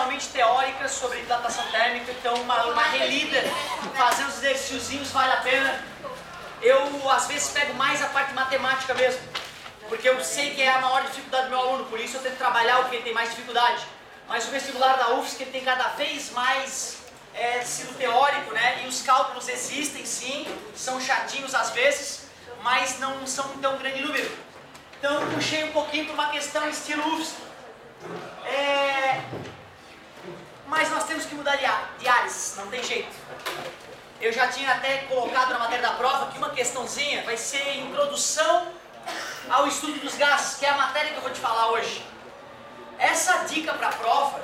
especialmente teórica sobre dilatação térmica, então uma relida, fazer uns exercíciozinhos vale a pena. Eu às vezes pego mais a parte matemática mesmo, porque eu sei que é a maior dificuldade do meu aluno, por isso eu tento trabalhar o que ele tem mais dificuldade. Mas o vestibular da UFSC ele tem cada vez mais sido teórico, né? E os cálculos existem sim, são chatinhos às vezes, mas não são em tão grande número. Então eu puxei um pouquinho para uma questão estilo UFSC. Mas nós temos que mudar de ares, não tem jeito. Eu já tinha até colocado na matéria da prova que uma questãozinha vai ser introdução ao estudo dos gases, que é a matéria que eu vou te falar hoje. Essa dica para a prova,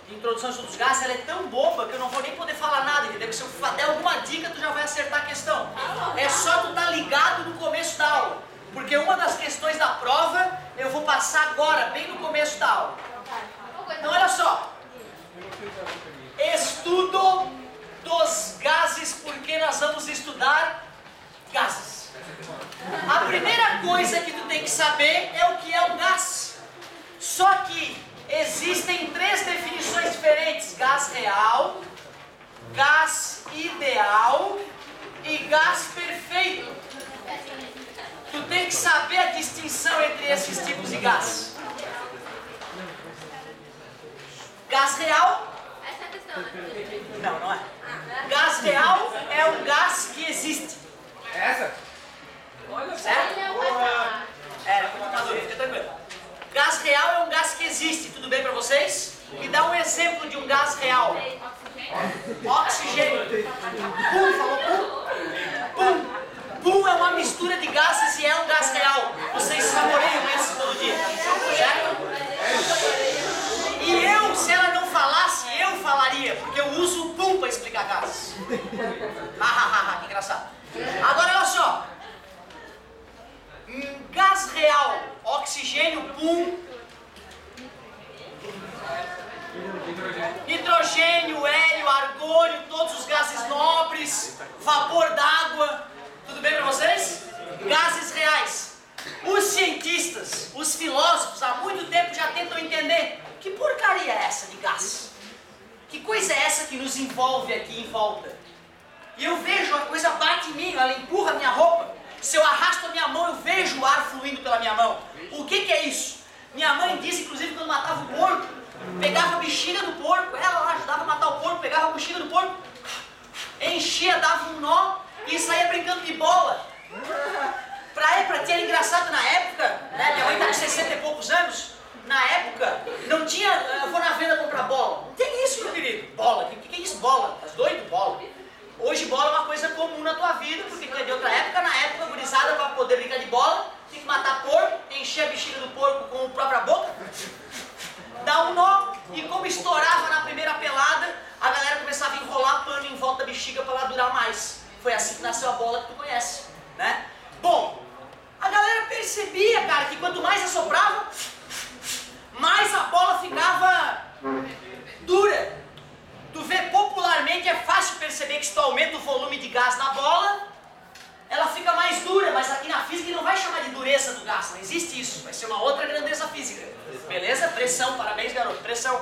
de introdução ao estudo dos gases, ela é tão boba que eu não vou nem poder falar nada, entendeu? Se eu der alguma dica, tu já vai acertar a questão. É só tu estar ligado no começo da aula, porque uma das questões da prova eu vou passar agora, bem no começo da aula. Então olha só, estudo dos gases, porque nós vamos estudar gases. A primeira coisa que tu tem que saber é o que é um gás. Só que existem três definições diferentes: gás real, gás ideal e gás perfeito. Tu tem que saber a distinção entre esses tipos de gás. Gás real? Essa é a questão, né? Não, não é. Gás real é um gás que existe. Essa? Olha só. Certo? Era computador, fica tranquilo. Gás real é um gás que existe, tudo bem para vocês? Me dá um exemplo de um gás real. Oxigênio. Pum, falou pum? Pum. Pum é uma mistura de gases e é um gás real. Vocês saboreiam isso todo dia, certo? E eu, se ela não falasse, eu falaria, porque eu uso o pum para explicar gases. Que engraçado. Agora olha só. Gás real, oxigênio, pum. Nitrogênio, hélio, argônio, todos os gases nobres, vapor d'água. Tudo bem para vocês? Gases reais. Os cientistas, os filósofos, há muito tempo já tentam entender que porcaria é essa de gás. Que coisa é essa que nos envolve aqui em volta? E eu vejo a coisa bate em mim, ela empurra a minha roupa. Se eu arrasto a minha mão, eu vejo o ar fluindo pela minha mão. O que é isso? Minha mãe disse, inclusive, quando matava o porco, pegava a bexiga do porco, ela lá ajudava a matar o porco, pegava a bexiga do porco, enchia, dava um nó e saía brincando de bola. Pra ti era engraçado na época, né? Minha mãe tá com 60 e poucos anos. Na época, não tinha, eu vou na venda comprar bola. Não tem isso, meu querido. Bola, o que é isso, bola? Tá doido? Bola. Hoje bola é uma coisa comum na tua vida, porque tu é de outra época. Na época, gurizada, para poder brincar de bola, tinha que matar porco, encher a bexiga do porco com a própria boca, dar um nó, e como estourava na primeira pelada, a galera começava a enrolar pano em volta da bexiga para ela durar mais. Foi assim que nasceu a bola que tu conhece, né? Bom, a galera percebia, cara, que quanto mais assoprava, mais a bola ficava dura. Tu vê popularmente, é fácil perceber que se tu aumenta o volume de gás na bola, ela fica mais dura, mas aqui na física não vai chamar de dureza do gás, não existe isso, vai ser uma outra grandeza física. Beleza? Pressão, parabéns garoto, pressão.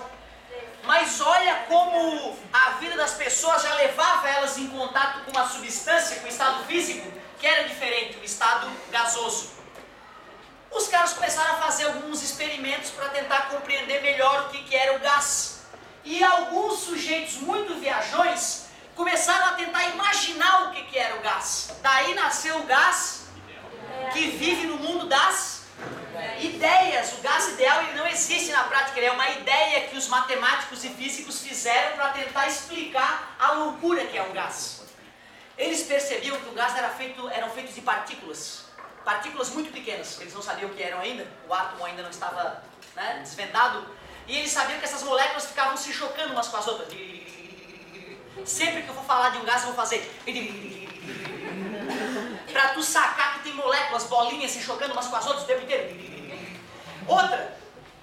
Mas olha como a vida das pessoas já levava elas em contato com uma substância, com o estado físico, que era diferente, o estado gasoso. Os caras começaram a fazer alguns experimentos para tentar compreender melhor o que era o gás. E alguns sujeitos muito viajões começaram a tentar imaginar o que era o gás. Daí nasceu o gás que vive no mundo das ideias. O gás ideal ele não existe na prática, ele é uma ideia que os matemáticos e físicos fizeram para tentar explicar a loucura que é um gás. Eles percebiam que o gás eram feitos de partículas muito pequenas, eles não sabiam o que eram ainda, o átomo ainda não estava, né, desvendado, e eles sabiam que essas moléculas ficavam se chocando umas com as outras. Sempre que eu vou falar de um gás, eu vou fazer para tu sacar que tem moléculas, bolinhas se chocando umas com as outras o tempo inteiro. Outra,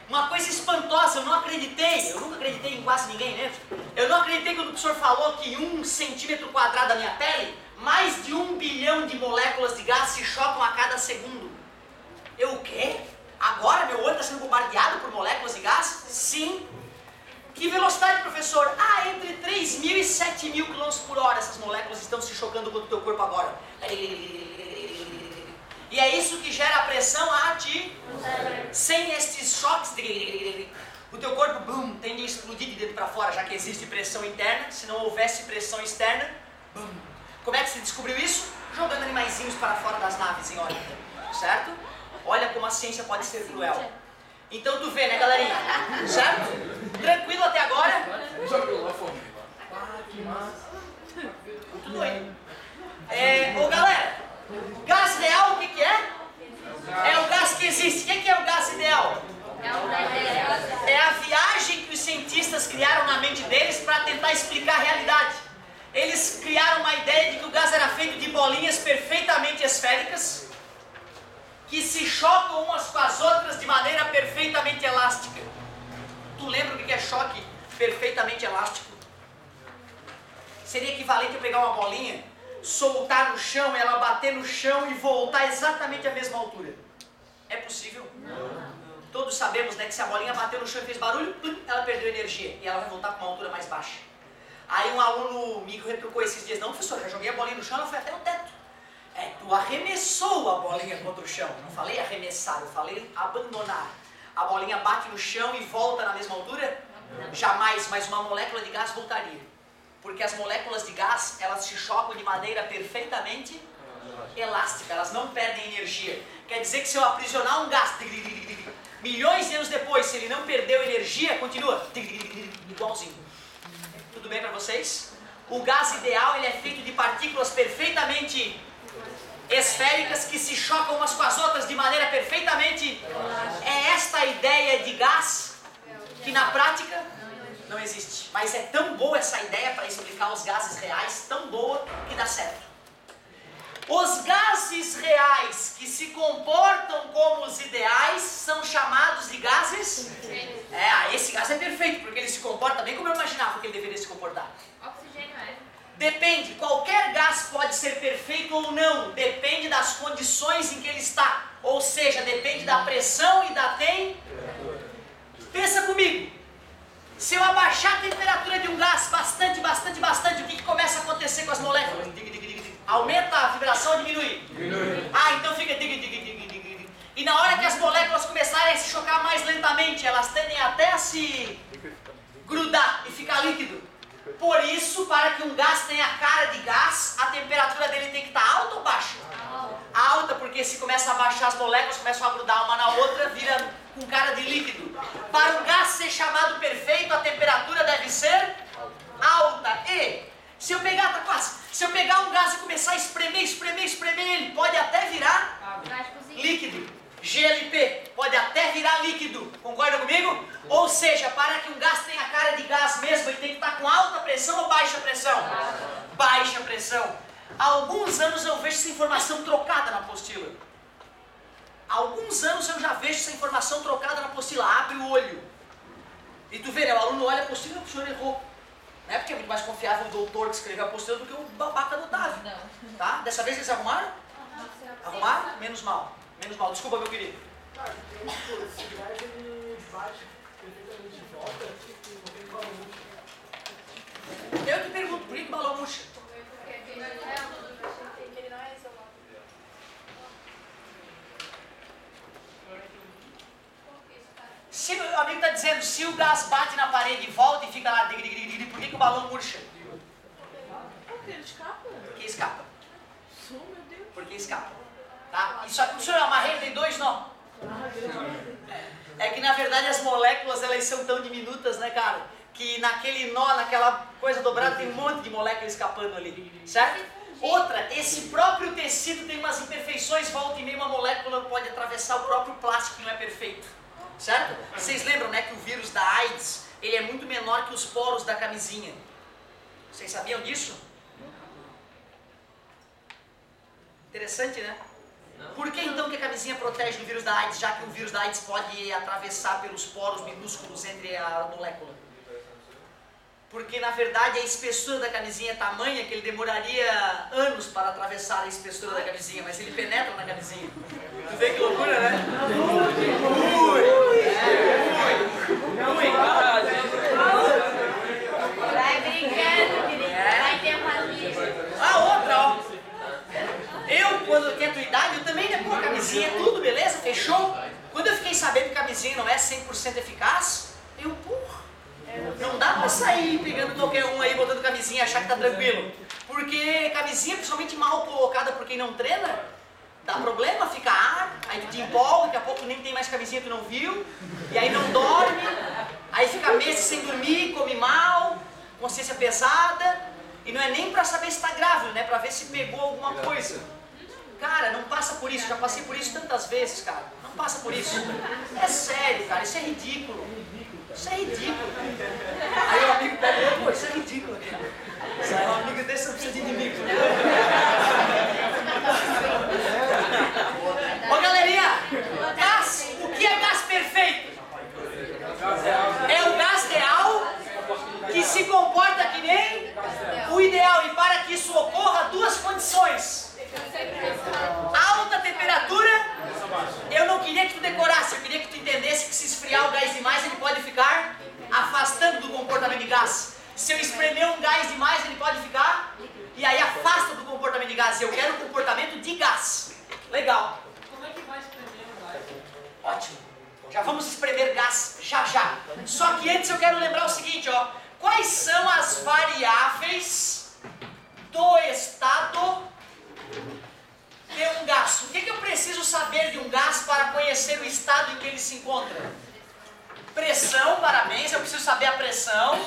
uma coisa espantosa, eu nunca acreditei em quase ninguém, né? Eu não acreditei quando o professor falou que 1 centímetro quadrado da minha pele, mais de 1 bilhão de moléculas de gás se chocam a cada segundo. Eu o quê? Agora meu olho está sendo bombardeado por moléculas de gás? Sim. Que velocidade professor, entre 3.000 e 7.000 km/h essas moléculas estão se chocando contra o teu corpo agora. E é isso que gera a pressão sem estes choques, o teu corpo tende a explodir de dentro para fora, já que existe pressão interna. Se não houvesse pressão externa, como é que se descobriu isso? Jogando animaizinhos para fora das naves em órbita, certo? Olha como a ciência pode ser cruel. Então tu vê, né, galerinha? Certo? Tranquilo até agora? Muito doido. Ô galera, gás real o que é? É o gás que existe. O que é o gás ideal? É a viagem que os cientistas criaram na mente deles para tentar explicar a realidade. Eles criaram uma ideia de que o gás era feito de bolinhas perfeitamente esféricas que se chocam umas com as outras de maneira perfeitamente elástica. Tu lembra o que é choque perfeitamente elástico? Seria equivalente a pegar uma bolinha, soltar no chão, ela bater no chão e voltar exatamente à mesma altura. É possível? Não. Todos sabemos, né, que se a bolinha bateu no chão e fez barulho, ela perdeu energia e ela vai voltar para uma altura mais baixa. Aí um aluno me retrucou esses dias: não, professor, já joguei a bolinha no chão, ela foi até no teto. Tu arremessou a bolinha contra o chão. Não falei arremessar, eu falei abandonar. A bolinha bate no chão e volta na mesma altura? Não. Jamais, mas uma molécula de gás voltaria. Porque as moléculas de gás, elas se chocam de maneira perfeitamente elástica, elas não perdem energia. Quer dizer que se eu aprisionar um gás, milhões de anos depois, se ele não perdeu energia, continua igualzinho. Tudo bem para vocês? O gás ideal, ele é feito de partículas perfeitamente esféricas que se chocam umas com as outras de maneira perfeitamente... É esta a ideia de gás que na prática não existe. Mas é tão boa essa ideia para explicar os gases reais, tão boa que dá certo. Os gases reais que se comportam como os ideais são chamados de gases... esse gás é perfeito, porque ele se comporta bem como eu imaginava que ele deveria se comportar. Oxigênio é? Depende, qualquer gás pode ser perfeito ou não, depende das condições em que ele está. Ou seja, depende da pressão e da temperatura. Pensa comigo, se eu abaixar a temperatura de um gás bastante, o que começa a acontecer com as moléculas? Aumenta a vibração ou diminui? Diminui. Então fica e na hora que as moléculas começarem a se chocar mais lentamente, elas tendem até a se grudar e ficar líquido. Por isso, para que um gás tenha cara de gás, a temperatura dele tem que estar alta ou baixa? Alta, porque se começa a baixar, as moléculas começam a grudar uma na outra, vira com cara de líquido. Para um gás ser chamado perfeito, a temperatura deve ser alta. E se eu pegar um gás e começar a espremer ele, pode até virar líquido. GLP, pode até virar líquido, concorda comigo? Ou seja, para que um gás tenha cara de gás mesmo, ele tem que estar com alta pressão ou baixa pressão? Baixa pressão. Há alguns anos eu vejo essa informação trocada na apostila. Há alguns anos eu já vejo essa informação trocada na apostila. Abre o olho. E tu vê, né, o aluno olha a apostila e o professor errou. Não é porque é muito mais confiável o doutor que escreveu a apostila do que o babaca do Otávio. Tá? Dessa vez eles arrumaram? Arrumaram? Menos mal. Menos mal, desculpa, meu querido. Cara, se o gás ele bate perfeitamente de volta, não tem balão murcha. Eu te pergunto, por que balão murcha? Se o amigo está dizendo, se o gás bate na parede e volta e fica lá, por que o balão murcha? Porque ele escapa. Porque escapa. Meu Deus. Porque escapa. Tá? Isso aqui, professor, eu amarrei, tem 2 nó. É que na verdade as moléculas elas são tão diminutas, né, cara? Que naquele nó, naquela coisa dobrada, tem um monte de molécula escapando ali, certo? Outra, esse próprio tecido tem umas imperfeições, volta e meia uma molécula pode atravessar o próprio plástico que não é perfeito, certo? Vocês lembram, né, que o vírus da AIDS, ele é muito menor que os poros da camisinha. Vocês sabiam disso? Interessante, né? Por que então que a camisinha protege do vírus da AIDS, já que o vírus da AIDS pode atravessar pelos poros minúsculos entre a molécula? Porque na verdade a espessura da camisinha é tamanha que ele demoraria anos para atravessar a espessura da camisinha, mas ele penetra na camisinha. Tu vê que loucura, né? Quando eu fiquei sabendo que camisinha não é 100% eficaz, eu, porra, não dá pra sair pegando qualquer um aí, botando camisinha e achar que tá tranquilo. Porque camisinha, principalmente mal colocada por quem não treina, dá problema, fica ar, aí tu te empolga, daqui a pouco nem tem mais camisinha, tu não viu, e aí não dorme, aí fica meses sem dormir, come mal, consciência pesada, e não é nem pra saber se tá grávido, né? Pra ver se pegou alguma coisa. Cara, não passa por isso, já passei por isso tantas vezes, cara. Não passa por isso. É sério, cara, isso é ridículo. Isso é ridículo. Aí o amigo pega, pô, isso é ridículo, cara. Sai um amigo desse, não precisa de inimigo. Ô galerinha, gás, o que é gás perfeito? É o gás real que se comporta que nem o ideal. E para que isso ocorra, duas condições. Alta temperatura, eu não queria que tu decorasse, eu queria que tu entendesse que se esfriar o gás demais, ele pode ficar afastando do comportamento de gás. Se eu espremer um gás demais, ele pode ficar, e aí afasta do comportamento de gás. Eu quero o comportamento de gás. Legal. Como é que vai espremer o gás? Ótimo. Já vamos espremer gás já já. Só que antes eu quero lembrar o seguinte, ó. Quais são as variáveis do estado de um gás? O que eu preciso saber de um gás para conhecer o estado em que ele se encontra? Pressão, parabéns, eu preciso saber a pressão.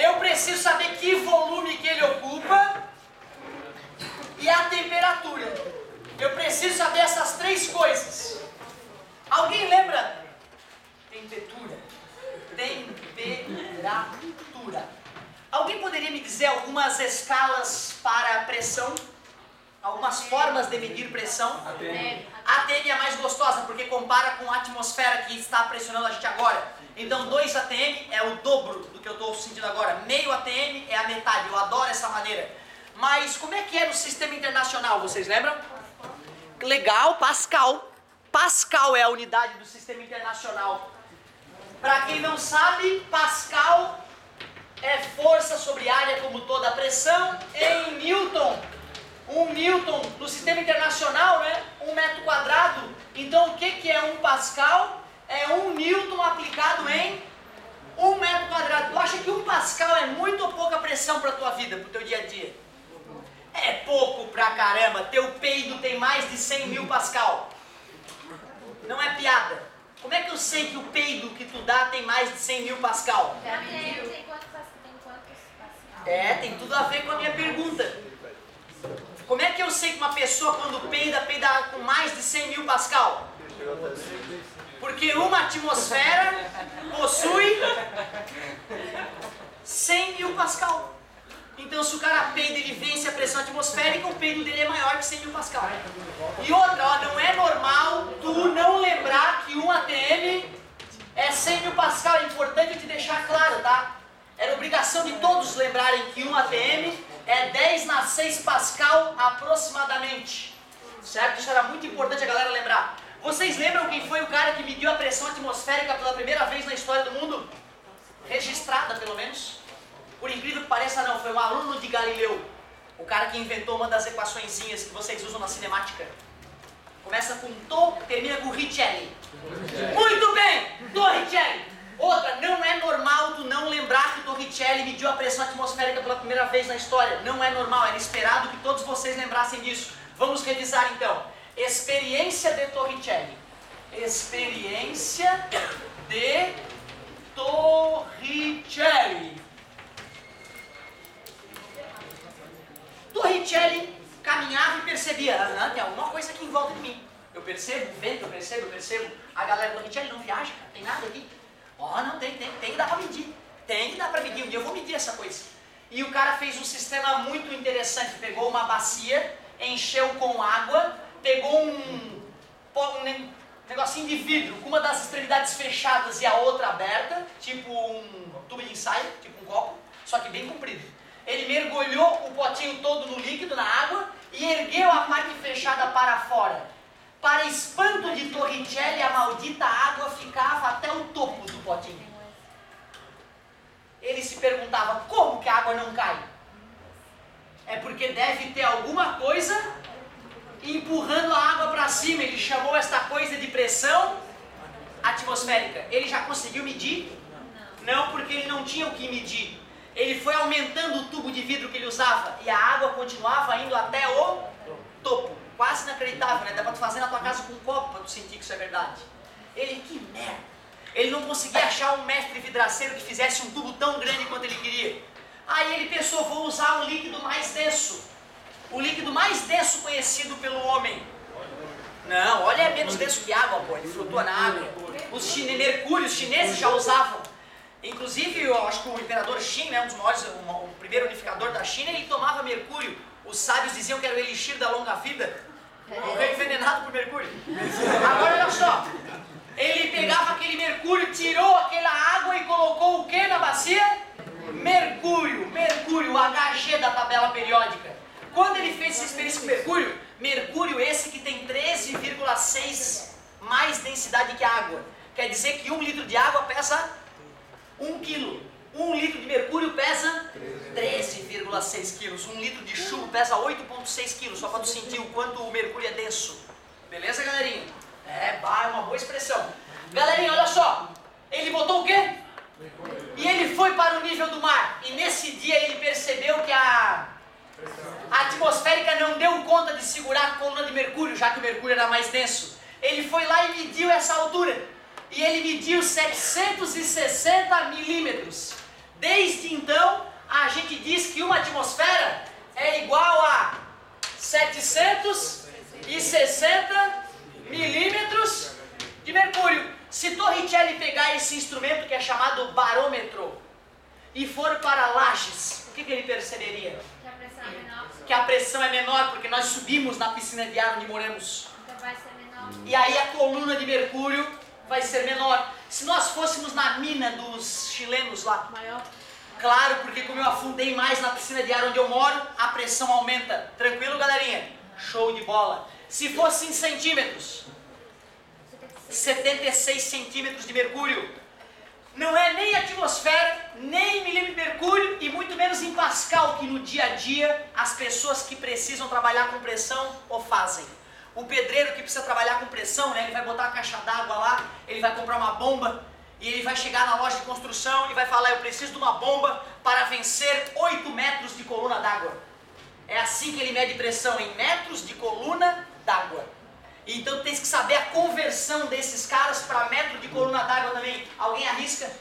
Eu preciso saber que volume que ele ocupa. E a temperatura. Eu preciso saber essas três coisas. Alguém lembra? Temperatura. Temperatura. Alguém poderia me dizer algumas escalas para pressão? Algumas formas de medir pressão? A ATM é a mais gostosa, porque compara com a atmosfera que está pressionando a gente agora. Então 2 ATM é o dobro do que eu estou sentindo agora. Meio ATM é a metade, eu adoro essa maneira. Mas como é que é no sistema internacional, vocês lembram? Legal, Pascal. Pascal é a unidade do sistema internacional. Para quem não sabe, Pascal é força sobre área como toda a pressão em Newton. Um Newton no sistema internacional, né? 1 metro quadrado. Então o que é 1 Pascal? É 1 Newton aplicado em 1 metro quadrado. Tu acha que 1 Pascal é muito ou pouca pressão para a tua vida, para o teu dia a dia? É pouco pra caramba. Teu peido tem mais de 100 mil Pascal. Não é piada. Como é que eu sei que o peido que tu dá tem mais de 100 mil Pascal? Tem quantos Pascal? Tem tudo a ver com a minha pergunta. Como é que eu sei que uma pessoa quando peida com mais de 100 mil Pascal? Porque uma atmosfera possui 100 mil Pascal. Então se o cara peida, ele vence a pressão atmosférica, o peido dele é maior que 100 mil Pascal. E outra, ó, não é normal tu não lembrar que 1 ATM é 100 mil Pascal. É importante eu te deixar claro, tá? Era obrigação de todos lembrarem que 1 ATM é 10⁶ Pascal aproximadamente. Certo? Isso era muito importante a galera lembrar. Vocês lembram quem foi o cara que mediu a pressão atmosférica pela primeira vez na história do mundo? Registrada, pelo menos. Por incrível que pareça, não. Foi um aluno de Galileu. O cara que inventou uma das equaçõezinhas que vocês usam na cinemática. Começa com termina com Torricelli. Muito bem! Torricelli! Outra, não é normal tu não lembrar que Torricelli mediu a pressão atmosférica pela primeira vez na história. Não é normal, era esperado que todos vocês lembrassem disso. Vamos revisar então. Experiência de Torricelli. Experiência de Torricelli. Torricelli caminhava e percebia, tem alguma coisa aqui em volta de mim. Eu percebo, vento, eu percebo. A galera do Torricelli não viaja, cara, tem nada aqui. Não, tem que dar pra medir. Tem que dar pra medir, um dia eu vou medir essa coisa. E o cara fez um sistema muito interessante, pegou uma bacia, encheu com água, pegou um negocinho de vidro com uma das extremidades fechadas e a outra aberta, tipo um tubo de ensaio, tipo um copo, só que bem comprido. Ele mergulhou o potinho todo no líquido, na água, e ergueu a parte fechada para fora. Para espanto de Torricelli, a maldita água ficava até o topo do potinho. Ele se perguntava, como que a água não cai? É porque deve ter alguma coisa empurrando a água para cima. Ele chamou esta coisa de pressão atmosférica. Ele já conseguiu medir? Não, porque ele não tinha o que medir. Ele foi aumentando o tubo de vidro que ele usava e a água continuava indo até o topo. Quase inacreditável, né? Dá pra tu fazer na tua casa com um copo pra tu sentir que isso é verdade. Ele, que merda! Ele não conseguia achar um mestre vidraceiro que fizesse um tubo tão grande quanto ele queria. Aí ele pensou, vou usar um líquido mais denso. O líquido mais denso conhecido pelo homem. Não, óleo é menos denso que água, pô. Ele flutua na água. Mercúrio, os chineses já usavam. Inclusive, eu acho que o imperador Qin, né, um dos maiores, o primeiro unificador da China, ele tomava mercúrio. Os sábios diziam que era o elixir da longa vida. Morreu envenenado por mercúrio. Agora olha só. Ele pegava aquele mercúrio, tirou aquela água e colocou o que na bacia? Mercúrio, o Hg da tabela periódica. Quando ele fez essa experiência com mercúrio esse que tem 13,6 mais densidade que a água. Quer dizer que 1 litro de água pesa 1 quilo. 1 litro de mercúrio pesa 13,6 quilos. 1 litro de chumbo pesa 8,6 quilos. Só para tu sentir o quanto o mercúrio é denso. Beleza, galerinha? É uma boa expressão. Galerinha, olha só. Ele botou o quê? E ele foi para o nível do mar. E nesse dia ele percebeu que a atmosférica não deu conta de segurar a coluna de mercúrio, já que o mercúrio era mais denso. Ele foi lá e mediu essa altura. E ele mediu 760 milímetros. Desde então, a gente diz que uma atmosfera é igual a 760 milímetros de mercúrio. Se Torricelli pegar esse instrumento que é chamado barômetro e for para Lages, o que ele perceberia? Que a pressão é menor. Que a pressão é menor, porque nós subimos na piscina de ar onde moramos. Então vai ser menor. E aí a coluna de mercúrio vai ser menor. Se nós fôssemos na mina dos chilenos lá, Maior. claro, porque como eu afundei mais na piscina de ar onde eu moro, a pressão aumenta. Tranquilo, galerinha? Show de bola. Se fosse em centímetros, 76 centímetros de mercúrio. Não é nem atmosfera, nem milímetro de mercúrio e muito menos em Pascal, que no dia a dia as pessoas que precisam trabalhar com pressão o fazem. O pedreiro que precisa trabalhar com pressão, né, ele vai botar uma caixa d'água lá, ele vai comprar uma bomba e ele vai chegar na loja de construção e vai falar, eu preciso de uma bomba para vencer 8 metros de coluna d'água. É assim que ele mede pressão, em metros de coluna d'água. Então tem que saber a conversão desses caras para metro de coluna d'água também. Alguém arrisca?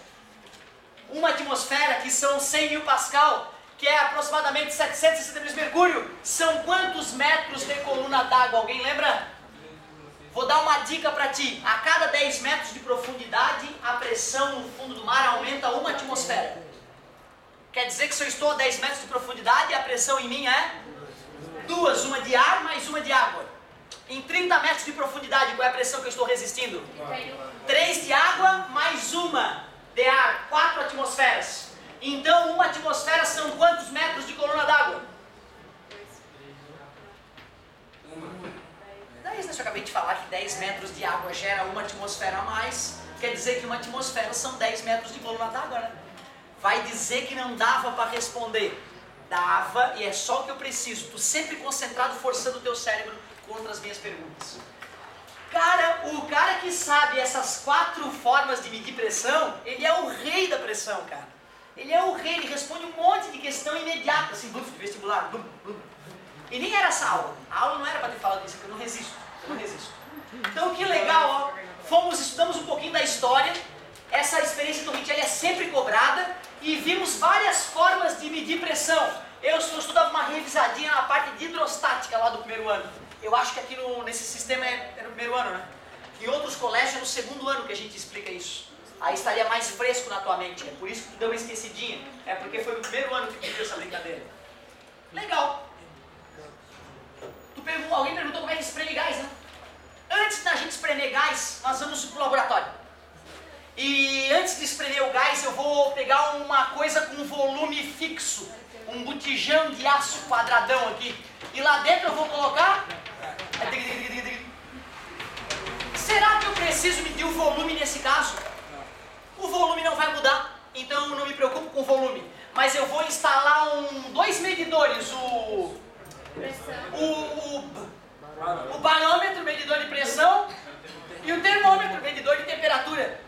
Uma atmosfera, que são 100 mil Pascal, que é aproximadamente 760 milímetros de mercúrio, são quantos metros de coluna d'água? Alguém lembra? Vou dar uma dica para ti. A cada 10 metros de profundidade, a pressão no fundo do mar aumenta 1 atmosfera. Quer dizer que se eu estou a 10 metros de profundidade, a pressão em mim é 2, uma de ar mais uma de água. Em 30 metros de profundidade, qual é a pressão que eu estou resistindo? 3 de água mais uma de ar, 4 atmosferas. Então, uma atmosfera são quantos metros de coluna d'água? 10, né? Eu acabei de falar que 10 metros de água gera uma atmosfera a mais. Quer dizer que uma atmosfera são 10 metros de coluna d'água, né? Vai dizer que não dava para responder. Dava, e é só o que eu preciso. Tu sempre concentrado, forçando o teu cérebro contra as minhas perguntas. Cara, o cara que sabe essas 4 formas de medir pressão, ele é o rei da pressão, cara. Ele é o rei, ele responde um monte de questão imediata, assim, de vestibular. E nem era essa aula. A aula não era para ter falado isso, porque eu não resisto. Então, que legal, ó. Estudamos um pouquinho da história. Essa experiência do Torricelli é sempre cobrada. E vimos várias formas de medir pressão. Eu estudava uma revisadinha na parte de hidrostática lá do primeiro ano. Eu acho que aqui nesse sistema é no primeiro ano, né? Em outros colégios é no segundo ano que a gente explica isso. Aí estaria mais fresco na tua mente. É por isso que tu deu uma esquecidinha. É porque foi no primeiro ano que tu viu essa brincadeira. Legal. Alguém perguntou como é que espreme gás, né? Antes da gente espremer gás, nós vamos para o laboratório. E antes de espremer o gás, eu vou pegar uma coisa com volume fixo. Um botijão de aço quadradão aqui. E lá dentro eu vou colocar... Será que eu preciso medir o volume nesse caso? O volume não vai mudar, então eu não me preocupo com o volume. Mas eu vou instalar 2 medidores, O barômetro, medidor de pressão, e o termômetro, medidor de temperatura.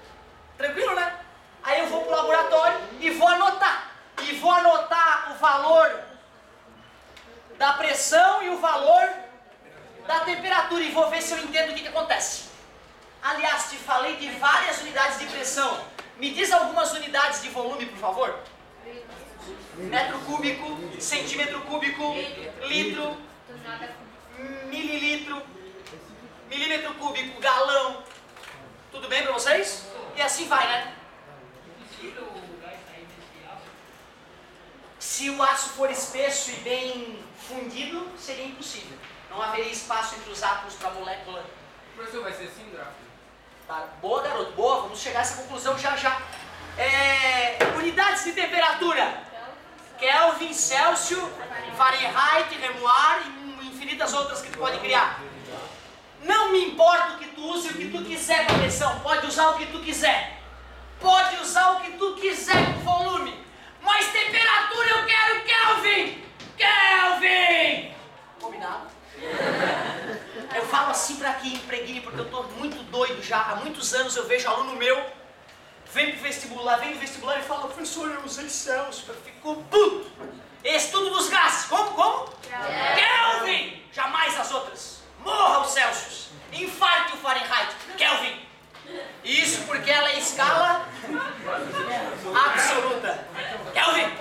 Tranquilo, né? Aí eu vou pro laboratório e vou anotar. E vou anotar o valor da pressão e o valor da temperatura. E vou ver se eu entendo o que acontece. Aliás, te falei de várias unidades de pressão. Me diz algumas unidades de volume, por favor. Metro cúbico, centímetro cúbico, litro, mililitro, milímetro cúbico, galão. Tudo bem para vocês? E assim vai, né? Se o aço for espesso e bem fundido, seria impossível. Não haveria espaço entre os átomos para a molécula. O professor vai ser assim, gráfico? Tá. Boa, garoto, boa. Vamos chegar a essa conclusão já já. Unidades de temperatura. Kelvin, Celsius, Fahrenheit, Remuar e infinitas outras que tu pode criar. Não me importa o que tu use, o que tu quiser com a pressão. Pode usar o que tu quiser. Pode usar o que tu quiser com volume. Mas temperatura eu quero Kelvin! Kelvin! Combinado? Eu falo assim pra que impregne, porque eu tô muito doido já. Há muitos anos eu vejo aluno meu, vem do vestibular e fala: professor, eu usei Celsius. Eu fico puto. Estudo dos gases. Como? Kelvin! Jamais as outras. Morra o Celsius. Infarte o Fahrenheit. Kelvin. Isso porque ela é escala absoluta. Kelvin!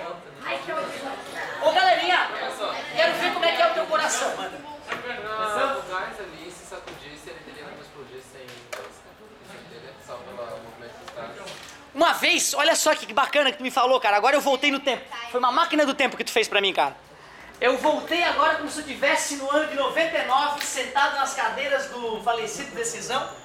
Ô galerinha, quero ver como é que é o teu coração, mano. O gás ali, se sacudisse, ele teria como explodir sem só pelo movimento dos gases. Uma vez, olha só que bacana que tu me falou, cara. Agora eu voltei no tempo. Foi uma máquina do tempo que tu fez pra mim, cara. Eu voltei agora como se eu estivesse no ano de 99, sentado nas cadeiras do falecido Decisão.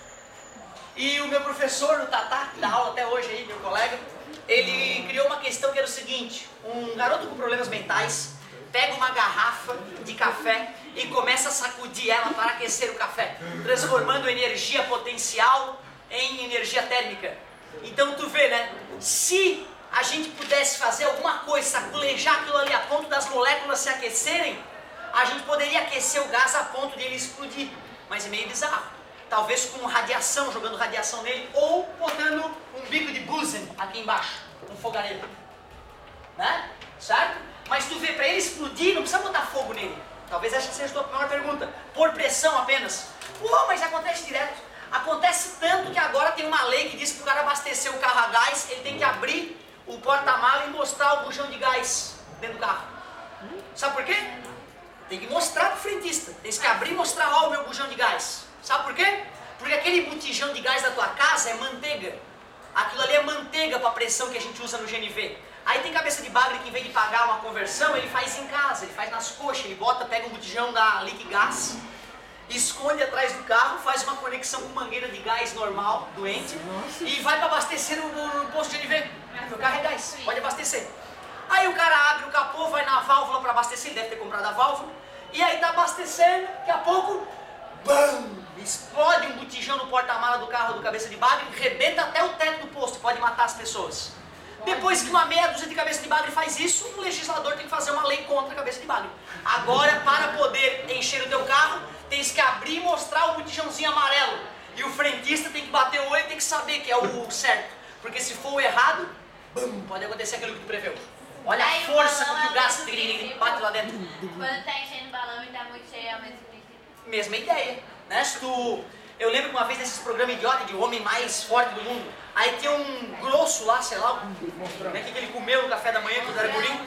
E o meu professor, o Tatá, que dá aula até hoje aí, meu colega, ele criou uma questão que era o seguinte: um garoto com problemas mentais pega uma garrafa de café e começa a sacudir ela para aquecer o café, transformando energia potencial em energia térmica. Então tu vê, né? Se a gente pudesse fazer alguma coisa, saculejar aquilo ali a ponto das moléculas se aquecerem, a gente poderia aquecer o gás a ponto de ele explodir. Mas é meio bizarro. Talvez com radiação, jogando radiação nele, ou botando um bico de Bunsen aqui embaixo, um fogareiro. Né? Certo? Mas tu vê, para ele explodir, não precisa botar fogo nele. Talvez essa seja a tua primeira pergunta. Por pressão apenas. Mas acontece direto. Acontece tanto que agora tem uma lei que diz que para o cara abastecer o carro a gás, ele tem que abrir o porta-mala e mostrar o bujão de gás dentro do carro. Sabe por quê? Tem que mostrar pro frentista. Tem que abrir e mostrar: ó, o meu bujão de gás. Sabe por quê? Porque aquele botijão de gás da tua casa é manteiga. Aquilo ali é manteiga para a pressão que a gente usa no GNV. Aí tem cabeça de bagre que em vez de pagar uma conversão, ele faz em casa, ele faz nas coxas, ele pega um botijão da Liquigás, esconde atrás do carro, faz uma conexão com mangueira de gás normal, doente, e vai para abastecer no posto de GNV. Meu carro é gás, pode abastecer. Aí o cara abre o capô, vai na válvula para abastecer, ele deve ter comprado a válvula, e aí tá abastecendo, daqui a pouco, BAM! Explode um botijão no porta-mala do carro do cabeça de bagre, rebenta até o teto do posto, pode matar as pessoas. Depois que uma meia dúzia de cabeça de bagre faz isso, o legislador tem que fazer uma lei contra a cabeça de bagre. Agora, para poder encher o teu carro, tens que abrir e mostrar o botijãozinho amarelo. E o frentista tem que bater o olho e tem que saber que é o certo. Porque se for o errado, bum, pode acontecer aquilo que tu preveu. Olha a força com que o gás bate lá dentro. Quando tá enchendo o balão e tá muito cheio, é o mesmo princípio. Mesma ideia, né? Eu lembro que uma vez nesses programas idiota de homem mais forte do mundo, aí tinha um grosso lá, sei lá, né, que ele comeu no café da manhã quando era gurinho,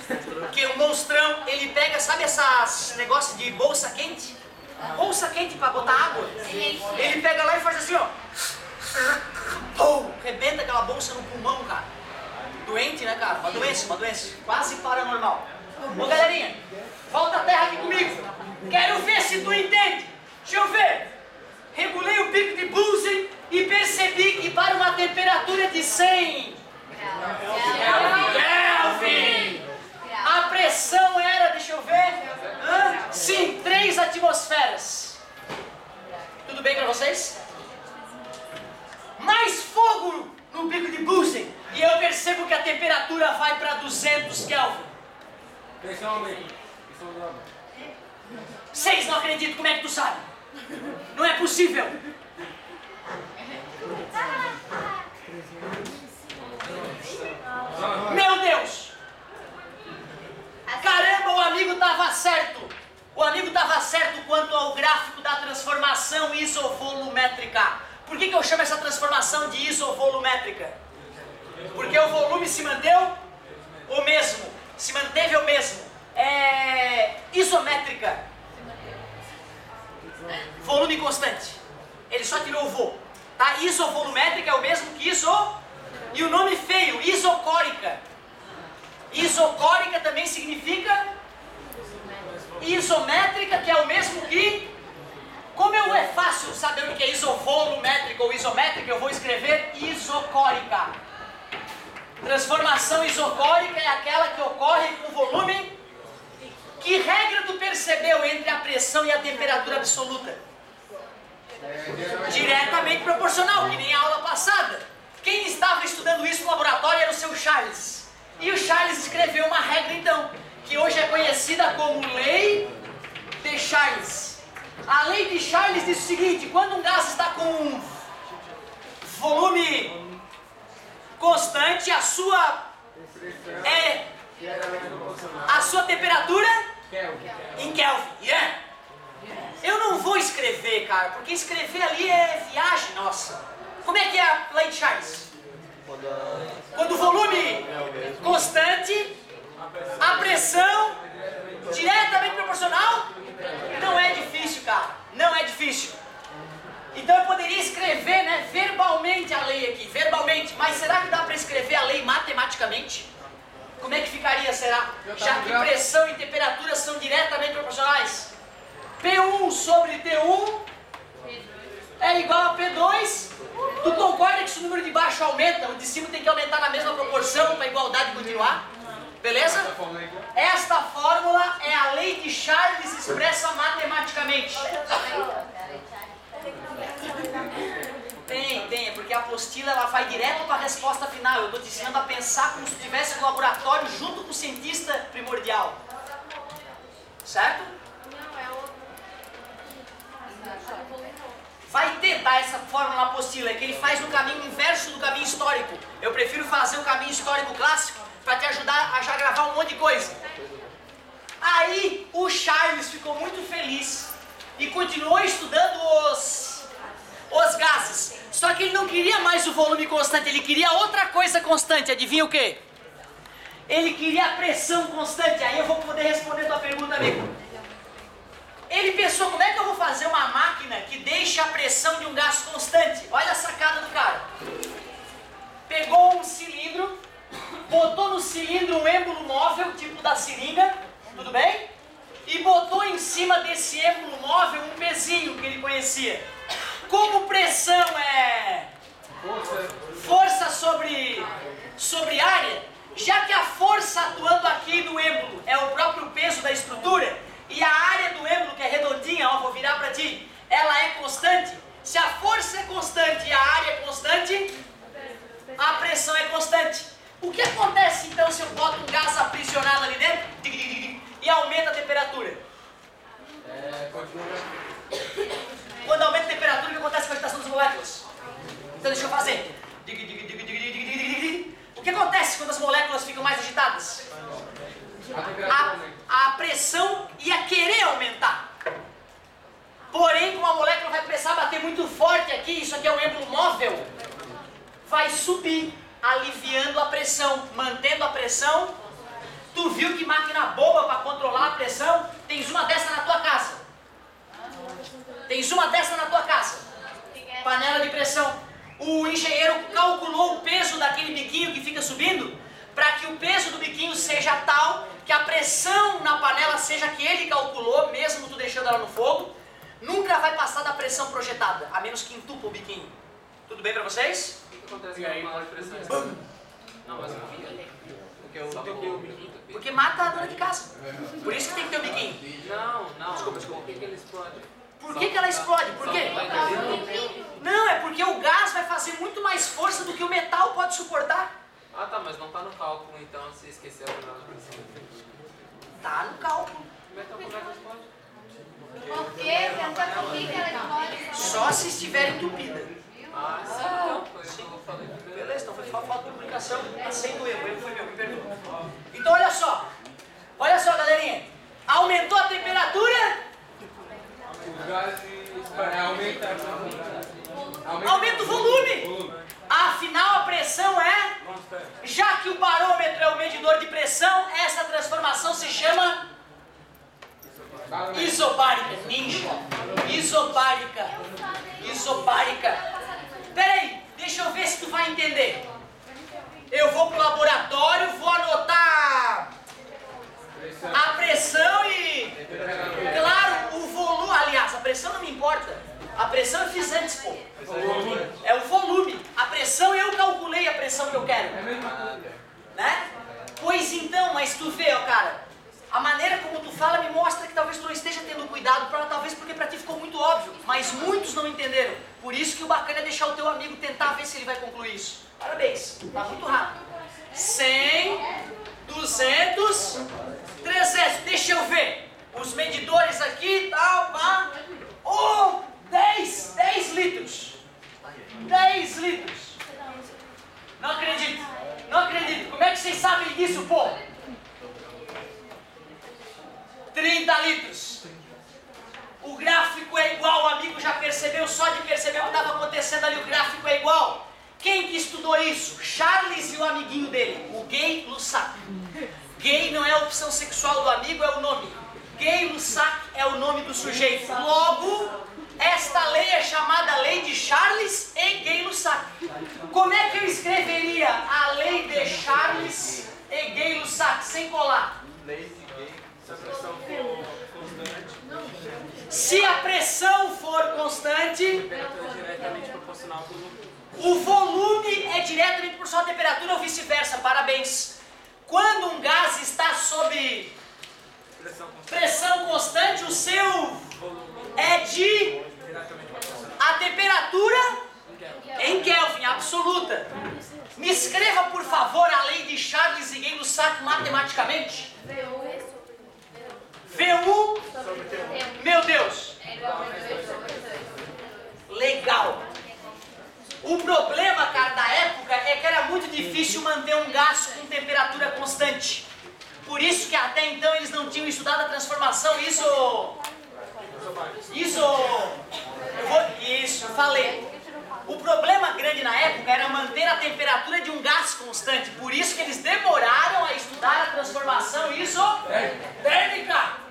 que o monstrão, ele pega, sabe essas negócios de bolsa quente? Bolsa quente pra botar água? Ele pega lá e faz assim, ó. Pum, rebenta aquela bolsa no pulmão, cara. Doente, né, cara? Uma doença, quase paranormal. Ô, galerinha, volta a terra aqui comigo. Quero ver se tu entende. Deixa eu ver. Regulei o pico de Bunsen e percebi que para uma temperatura de 100 Kelvin, a pressão era, deixa eu ver, sim, 3 atmosferas. Tudo bem para vocês? Mais fogo no pico de Bunsen e eu percebo que a temperatura vai para 200 Kelvin. Pressão, amigo. Pressão, 6, não acredito, como é que tu sabe? Não é possível. Meu Deus! Caramba, o amigo estava certo. O amigo estava certo quanto ao gráfico da transformação isovolumétrica. Por que eu chamo essa transformação de isovolumétrica? Porque o volume se manteve o mesmo. Se manteve o mesmo. Isométrica. Volume constante. Ele só tirou o vo. Tá? Isovolumétrica é o mesmo que E o nome feio, isocórica. Isocórica também significa isométrica, que é o mesmo que... Como é fácil saber o que é isovolumétrica ou isométrica, eu vou escrever isocórica. Transformação isocórica é aquela que ocorre com volume. Que regra tu percebeu entre a pressão e a temperatura absoluta? Diretamente proporcional, que nem a aula passada. Quem estava estudando isso no laboratório era o seu Charles. E o Charles escreveu uma regra então, que hoje é conhecida como Lei de Charles. A Lei de Charles diz o seguinte: quando um gás está com volume constante, a sua temperatura em Kelvin. Yeah. Eu não vou escrever, cara, porque escrever ali é viagem nossa. Como é que é a Lei de Charles? Quando o volume constante, a pressão diretamente proporcional, não é difícil, cara. Não é difícil. Então eu poderia escrever, né, verbalmente a lei aqui, verbalmente. Mas será que dá para escrever a lei matematicamente? Como é que ficaria, será? Já que pressão e temperatura são diretamente proporcionais. P1 sobre T1 é igual a P2. Tu concorda que se o número de baixo aumenta, o de cima tem que aumentar na mesma proporção para a igualdade continuar? Beleza? Esta fórmula é a lei de Charles expressa matematicamente. Tem, porque a apostila ela vai direto para a resposta final. Eu estou te ensinando a pensar como se estivesse no laboratório junto com o cientista primordial. Certo? Vai ter, tá, essa fórmula na apostila, que ele faz no caminho inverso do caminho histórico. Eu prefiro fazer o caminho histórico clássico para te ajudar a já gravar um monte de coisa. Aí o Charles ficou muito feliz e continuou estudando os gases. Só que ele não queria mais o volume constante, ele queria outra coisa constante. Adivinha o quê? Ele queria a pressão constante. Aí eu vou poder responder tua pergunta, amigo. Ele pensou, como é que eu vou fazer uma máquina que deixa a pressão de um gás constante? Olha a sacada do cara. Pegou um cilindro, botou no cilindro um êmbolo móvel, tipo da seringa, tudo bem? E botou em cima desse êmbolo móvel um pezinho que ele conhecia. Como pressão é força sobre área, já que a força atuando aqui no êmbolo é o próprio peso da estrutura, e a área do êmbolo, que é redondinha, ó, vou virar para ti, ela é constante. Se a força é constante e a área é constante, a pressão é constante. O que acontece então se eu boto um gás aprisionado ali dentro e aumenta a temperatura? Quando aumenta a temperatura, o que acontece com a agitação das moléculas? Então deixa eu fazer. O que acontece quando as moléculas ficam mais agitadas? A pressão ia querer aumentar. Porém, como a molécula vai começar a bater muito forte aqui, isso aqui é um êmbolo móvel, vai subir, aliviando a pressão, mantendo a pressão. Tu viu que máquina boba para controlar a pressão? Tens uma dessa na tua casa. Tens uma dessa na tua casa. Panela de pressão. O engenheiro calculou o peso daquele biquinho que fica subindo, para que o peso do biquinho seja tal que a pressão na panela seja que ele calculou, mesmo tu deixando ela no fogo, nunca vai passar da pressão projetada, a menos que entupa o biquinho. Tudo bem para vocês? O que acontece com a panela de pressão? Não, mas porque mata a dona de casa. Por isso que tem que ter o biquinho. Não. Desculpa. Por que ele explode? Por que ela explode? Por quê? Não, é porque o gás vai fazer muito mais força do que o metal pode suportar. Ah, tá, mas não tá no cálculo, então se esqueceu a panela de pressão. Tá no cálculo. O metal como é que explode? Porque tenta comigo que ela explicação, aceito o erro foi meu, me perdoa. Então olha só, galerinha, aumentou a temperatura, aumenta o volume, afinal a pressão é, já que o barômetro é o medidor de pressão, essa transformação se chama isobárica, ninja, isobárica. Peraí, deixa eu ver se tu vai entender. Eu vou pro laboratório, vou anotar a pressão e... Claro, o volume... Aliás, a pressão não me importa. A pressão eu fiz antes, pô. É o volume. A pressão, eu calculei a pressão que eu quero. Né? Pois então, mas tu vê, ó, cara... A maneira como tu fala me mostra que talvez tu não esteja tendo cuidado, talvez porque pra ti ficou muito óbvio, mas muitos não entenderam. Por isso que o bacana é deixar o teu amigo tentar ver se ele vai concluir isso. Parabéns, tá muito rápido. 100, 200, 300, deixa eu ver. Os medidores aqui, tal, pá. 10 litros. 10 litros. Não acredito. Como é que vocês sabem disso, pô? 30 litros. O gráfico é igual, o amigo já percebeu, só de perceber o que estava acontecendo ali, o gráfico é igual. Quem que estudou isso? Charles e o amiguinho dele, o Gay-Lussac. Gay não é a opção sexual do amigo, é o nome. Gay-Lussac é o nome do sujeito. Logo, esta lei é chamada Lei de Charles e Gay-Lussac. Como é que eu escreveria a Lei de Charles e Gay-Lussac sem colar? Lei de Gay. Se a pressão for constante, o volume é diretamente proporcional à temperatura ou vice-versa. Parabéns. Quando um gás está sob pressão constante, o seu é de a temperatura em Kelvin, absoluta. Me escreva, por favor, a lei de Charles e Gay-Lussac matematicamente. V1, meu Deus, legal. O problema, cara, da época é que era muito difícil manter um gás com temperatura constante. Por isso que até então eles não tinham estudado a transformação falei. O problema grande na época era manter a temperatura de um gás constante. Por isso que eles demoraram a estudar a transformação isotérmica.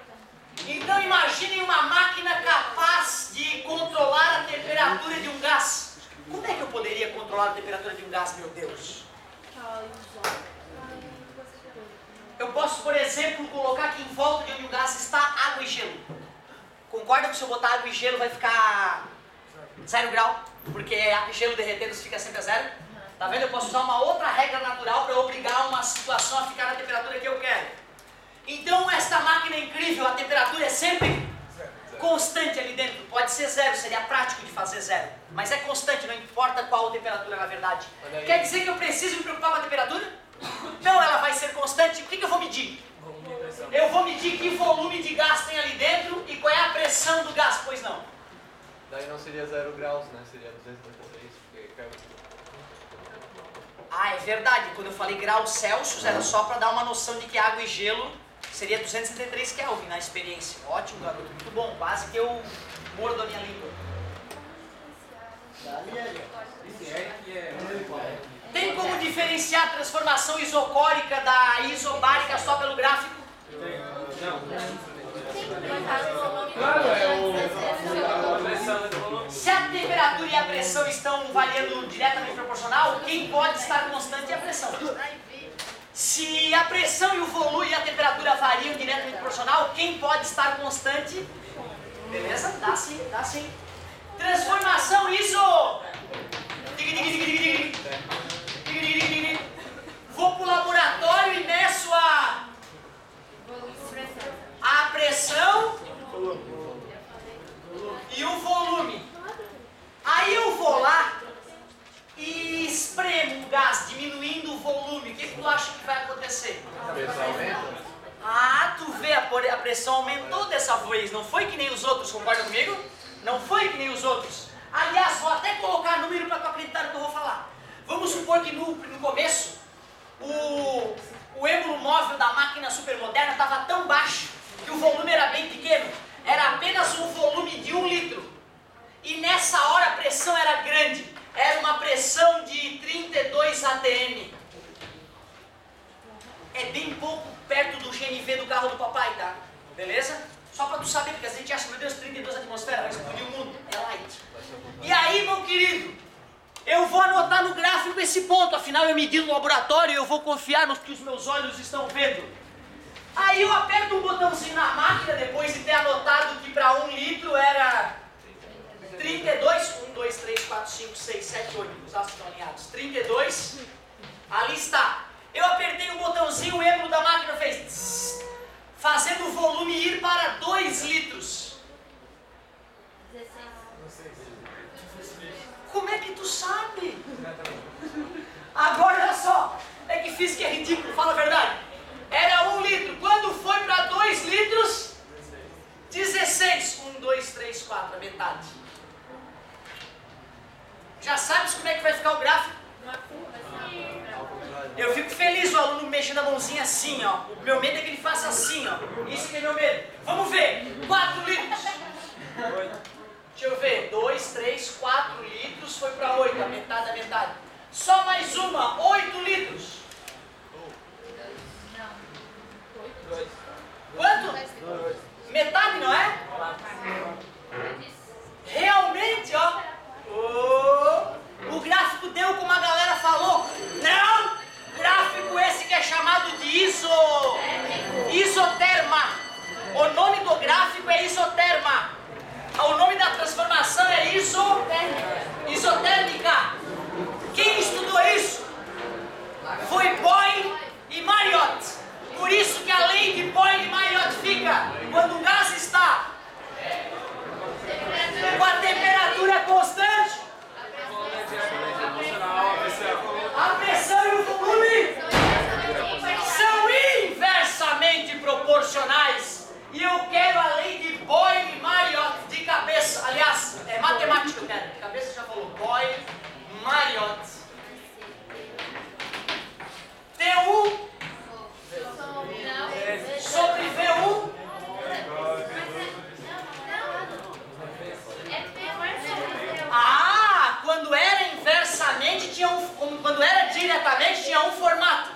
Então imaginem uma máquina capaz de controlar a temperatura de um gás. Como é que eu poderia controlar a temperatura de um gás, meu Deus? Eu posso, por exemplo, colocar que em volta de onde o gás está água e gelo. Concorda que se eu botar água e gelo vai ficar 0 grau? Porque gelo derretendo fica sempre a 0? Tá vendo? Eu posso usar uma outra regra natural para obrigar uma situação a ficar na temperatura que eu quero. Então esta máquina é incrível, a temperatura é sempre constante ali dentro. Pode ser 0, seria prático de fazer 0. Mas é constante, não importa qual a temperatura na verdade. Quer dizer que eu preciso me preocupar com a temperatura? Não, ela vai ser constante. O que eu vou medir? Eu vou medir que volume de gás tem ali dentro e qual é a pressão do gás, pois não. Daí não seria 0 graus, né? Seria 253, porque caiu. Ah, é verdade. Quando eu falei graus Celsius, era só para dar uma noção de que água e gelo seria 273 Kelvin na experiência. Ótimo, garoto. Muito bom. Quase que eu mordo a minha língua. Tem como diferenciar a transformação isocórica da isobárica só pelo gráfico? Se a temperatura e a pressão estão variando diretamente proporcional, quem pode estar constante é a pressão. Se a pressão e o volume e a temperatura variam diretamente proporcional, quem pode estar constante? Beleza? Dá sim, dá sim. Transformação iso. Vou para o laboratório e meço a pressão e o volume. Aí eu vou lá e espremo o gás, diminuindo o volume. O que tu acha que vai acontecer? A pressão aumenta? Ah, tu vê, a pressão aumentou dessa vez. Não foi que nem os outros, concorda comigo? Não foi que nem os outros. Aliás, vou até colocar número para tu acreditar no que eu vou falar. Vamos supor que no começo o êmbolo móvel da máquina supermoderna estava tão baixo que o volume era bem pequeno. Era apenas um volume de 1 litro. E nessa hora a pressão era grande. Era uma pressão de 32 atm. É bem pouco perto do GNV do carro do papai, tá? Beleza? Só pra tu saber, porque a gente acha, meu Deus, 32 atmosferas, vai explodir o mundo. É light. E aí, meu querido, eu vou anotar no gráfico esse ponto. Afinal, eu medi no laboratório e eu vou confiar no que os meus olhos estão vendo. Aí eu aperto um botãozinho na máquina, depois de ter anotado que para 1 litro era 32, 1, 2, 3, 4, 5, 6, 7, 8, os astros estão alinhados, 32, ali está. Eu apertei um botãozinho, o êmbolo da máquina fez tss, fazendo o volume ir para 2 litros. 16. Como é que tu sabe? Agora olha só, é que física é ridículo, fala a verdade. Era 1 litro, quando foi para 2 litros, 16. 1, 2, 3, 4, a metade. Já sabes como é que vai ficar o gráfico? Eu fico feliz o aluno mexendo a mãozinha assim, ó. O meu medo é que ele faça assim, ó. Isso que é meu medo. Vamos ver. 4 litros. Deixa eu ver. 2, 3, 4 litros foi para 8, a metade da metade. Só mais uma. 8 litros. Quanto? Metade, não é? Realmente, ó. O gráfico deu como a galera falou. Não! Gráfico esse que é chamado de isoterma. O nome do gráfico é isoterma. O nome da transformação é isotérmica. Quem estudou isso? Foi Boyle e Marriott. Por isso que a lei de Boyle e Marriott fica quando o gás está com a temperatura constante, a pressão e o volume são inversamente proporcionais. E eu quero a lei de Boyle e Marriott de cabeça. Aliás, é matemática eu quero. De cabeça já falou. Boyle, Marriott. T1 sobre V1 quando era inversamente tinha quando era diretamente tinha um formato.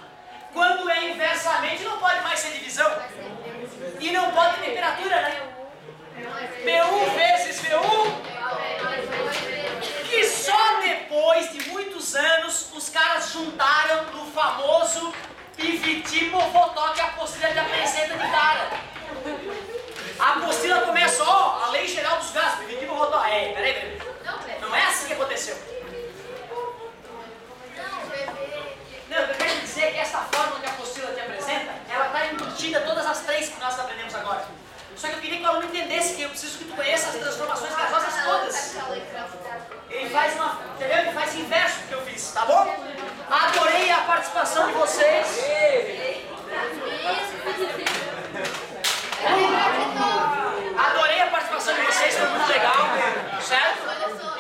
Quando é inversamente não pode mais ser divisão. E não pode ter temperatura, né? P1 vezes V1. E só depois de muitos anos os caras juntaram no famoso PVT-Povotov que a apostila te apresenta de cara. A apostila começa, ó, a lei geral dos gases, PVT-Povotov. Peraí. Não é assim que aconteceu. Não, eu quero dizer que essa fórmula que a apostila te apresenta, ela está embutida todas as 3 que nós aprendemos agora. Só que eu queria que o aluno entendesse que eu preciso que tu conheça as transformações gasosas todas. Ele faz entendeu? Ele faz inverso do que eu fiz, tá bom? Adorei a participação de vocês. Adorei a participação de vocês, foi muito legal, certo?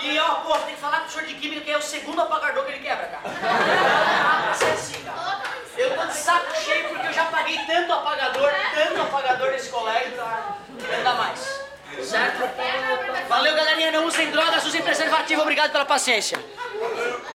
E ó, pô, tem que falar com o professor de química que é o segundo apagador que ele quebra, cara. Vai ser assim, cara. Eu tô de saco cheio porque eu já paguei tanto apagador nesse colégio, tá? Não dá mais, certo? Valeu, galerinha, não usem drogas, usem preservativo, obrigado pela paciência.